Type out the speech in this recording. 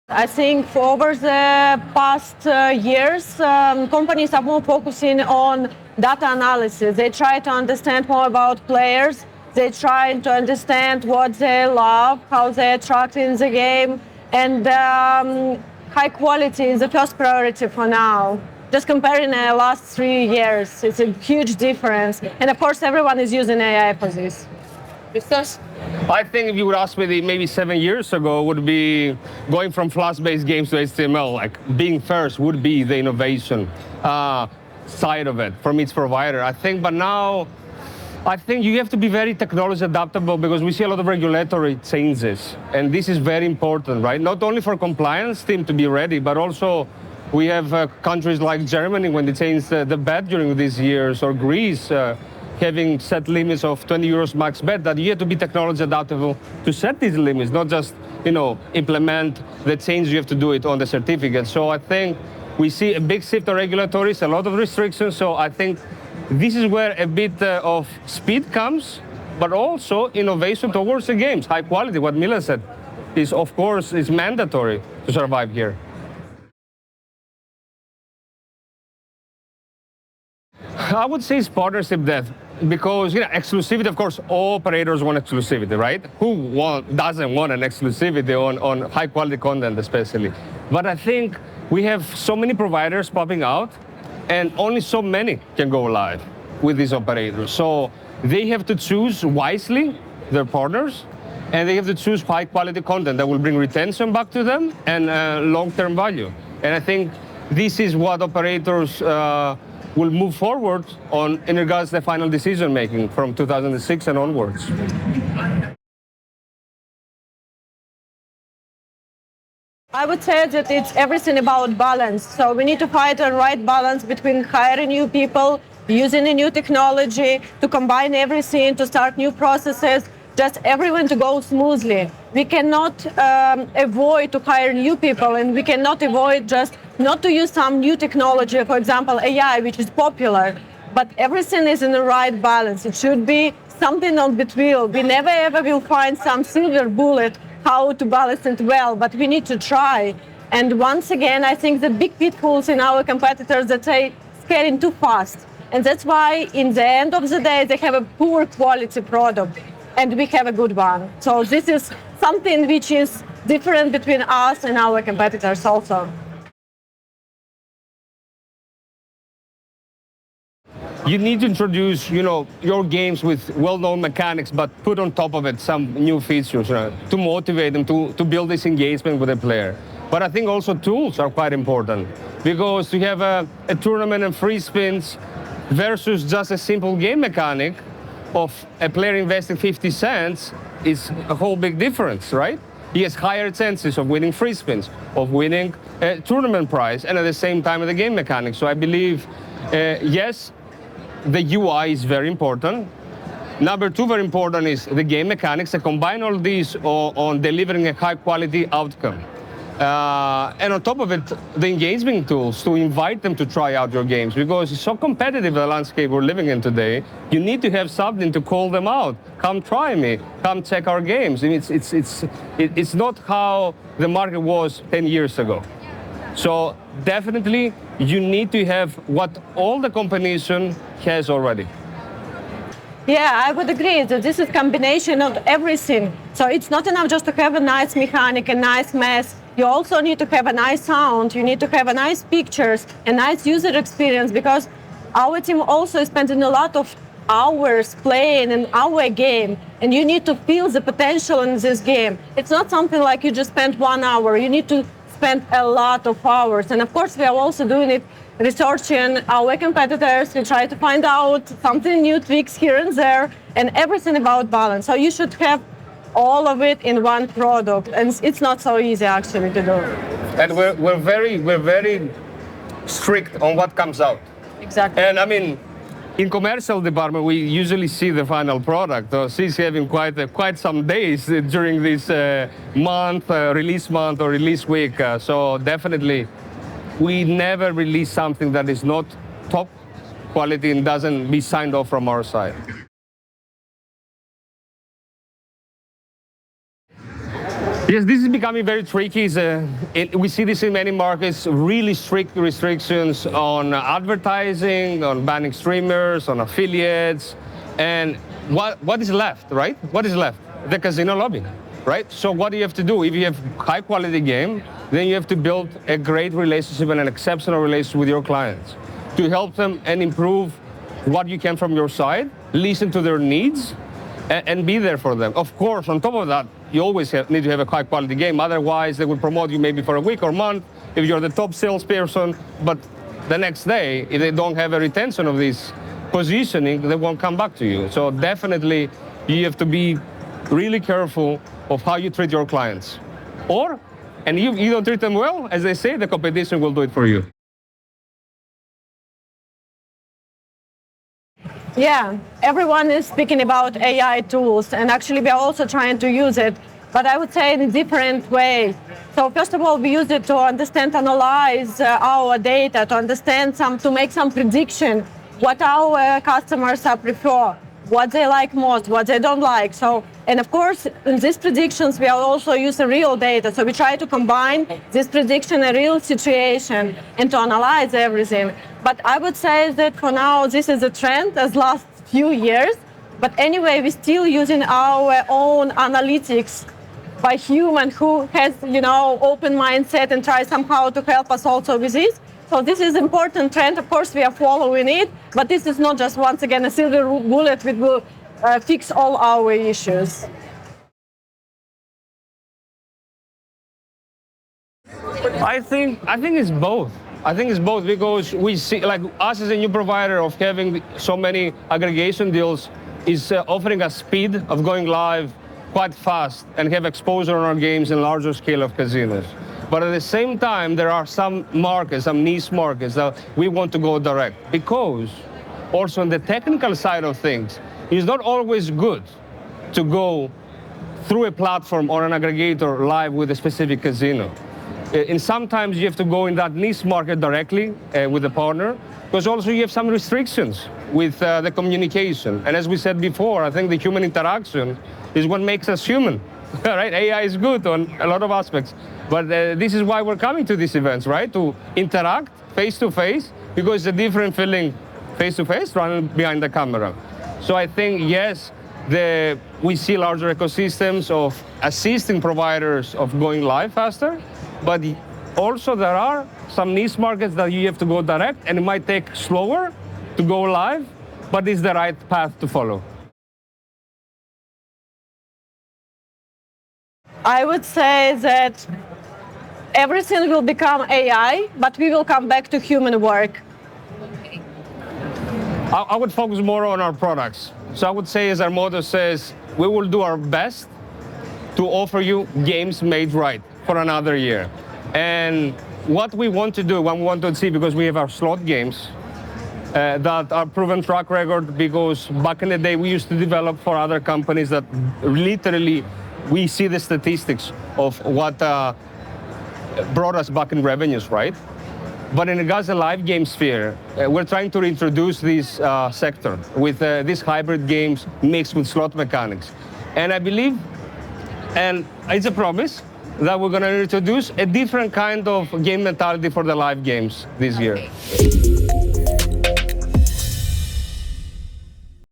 I think for over the past years, companies are more focusing on data analysis. They try to understand more about players. They try to understand what they love, how they attract in the game, and high quality is the first priority for now. Just comparing the last 3 years, it's a huge difference. And of course, everyone is using AI for this. Christos? I think if you would ask me maybe 7 years ago, would be going from Flash-based games to HTML, like being first would be the innovation side of it from its provider. I think, but now, I think you have to be very technology adaptable because we see a lot of regulatory changes. And this is very important, right? Not only for compliance team to be ready, but also we have countries like Germany when they changed the bet during these years, or Greece, having set limits of 20 euros max bet, that you have to be technology adaptable to set these limits, not just, implement the change. You have to do it on the certificate. So I think we see a big shift of regulatories, a lot of restrictions. So I think this is where a bit of speed comes, but also innovation towards the games. High quality, what Mila said, is of course is mandatory to survive here. I would say it's partnership death. Because exclusivity, of course, all operators want exclusivity, right? Who doesn't want an exclusivity on high quality content, especially? But I think we have so many providers popping out, and only so many can go live with these operators. So they have to choose wisely their partners, and they have to choose high quality content that will bring retention back to them and long-term value. And I think this is what operators will move forward on in regards to the final decision making from 2006 and onwards. I would say that it's everything about balance. So we need to find the right balance between hiring new people, using a new technology, to combine everything, to start new processes, just everyone to go smoothly. We cannot avoid to hire new people, and we cannot avoid just not to use some new technology, for example, AI, which is popular, but everything is in the right balance. It should be something on between. We never ever will find some silver bullet how to balance it well, but we need to try. And once again, I think the big pitfalls in our competitors that they scaling too fast. And that's why in the end of the day, they have a poor quality product and we have a good one. So this is something which is different between us and our competitors also. You need to introduce, your games with well-known mechanics, but put on top of it some new features to motivate them to build this engagement with the player. But I think also tools are quite important, because you have a tournament and free spins versus just a simple game mechanic of a player investing 50 cents is a whole big difference, right? He has higher chances of winning free spins, of winning a tournament prize, and at the same time the game mechanics. So I believe, yes, the UI is very important. Number two, very important, is the game mechanics, and combine all these on delivering a high quality outcome. And on top of it, the engagement tools to invite them to try out your games, because it's so competitive, the landscape we're living in today. You need to have something to call them out. Come try me, come check our games. I mean, it's not how the market was 10 years ago. So definitely you need to have what all the competition has already. Yeah, I would agree that this is a combination of everything. So it's not enough just to have a nice mechanic, a nice mess. You also need to have a nice sound. You need to have a nice pictures, a nice user experience, because our team also is spending a lot of hours playing in our game, and you need to feel the potential in this game. It's not something like you just spend 1 hour. You need to spend a lot of hours. And of course, we are also doing it, researching our competitors. We try to find out something new, tweaks here and there, and everything about balance. So you should have all of it in one product, and it's not so easy actually to do. And we're very strict on what comes out. Exactly. And I mean, in commercial department, we usually see the final product. She's having quite some days during this month, release month or release week. So definitely, we never release something that is not top quality and doesn't be signed off from our side. Yes, this is becoming very tricky. We see this in many markets, really strict restrictions on advertising, on banning streamers, on affiliates. And what is left, right? What is left? The casino lobby, right? So what do you have to do? If you have high quality game, then you have to build a great relationship and an exceptional relationship with your clients to help them and improve what you can from your side, listen to their needs, and be there for them. Of course, on top of that, you always need to have a high quality game. Otherwise, they will promote you maybe for a week or month if you're the top salesperson. But the next day, if they don't have a retention of this positioning, they won't come back to you. So definitely, you have to be really careful of how you treat your clients. And you don't treat them well, as they say, the competition will do it for you. Yeah, everyone is speaking about AI tools, and actually we are also trying to use it, but I would say in a different way. So first of all, we use it to understand, analyze our data, to make some prediction, what our customers prefer, what they like most, what they don't like. So, and of course, in these predictions, we are also using real data. So we try to combine this prediction and real situation and to analyze everything. But I would say that for now, this is a trend as last few years. But anyway, we're still using our own analytics by human who has, open mindset and try somehow to help us also with this. So this is important trend. Of course, we are following it, but this is not just, once again, a silver bullet which will fix all our issues. I think it's both. I think it's both because we see, like us as a new provider of having so many aggregation deals is offering us speed of going live quite fast and have exposure on our games in larger scale of casinos. But at the same time, there are some markets, some niche markets that we want to go direct because also on the technical side of things, it's not always good to go through a platform or an aggregator live with a specific casino. And sometimes you have to go in that niche market directly with a partner because also you have some restrictions with the communication. And as we said before, I think the human interaction is what makes us human. Right? AI is good on a lot of aspects, but this is why we're coming to these events, right? To interact face-to-face, because it's a different feeling face-to-face running behind the camera. So I think, yes, we see larger ecosystems of assisting providers of going live faster, but also there are some niche markets that you have to go direct, and it might take slower to go live, but it's the right path to follow. I would say that everything will become AI, but we will come back to human work. I would focus more on our products. So I would say, as our motto says, we will do our best to offer you games made right for another year. And what we want to do, what we want to see, because we have our slot games that are proven track record, because back in the day we used to develop for other companies that literally we see the statistics of what brought us back in revenues, right? But in regards to the live game sphere, we're trying to reintroduce this sector with these hybrid games mixed with slot mechanics. And I believe, and it's a promise, that we're going to introduce a different kind of game mentality for the live games this year.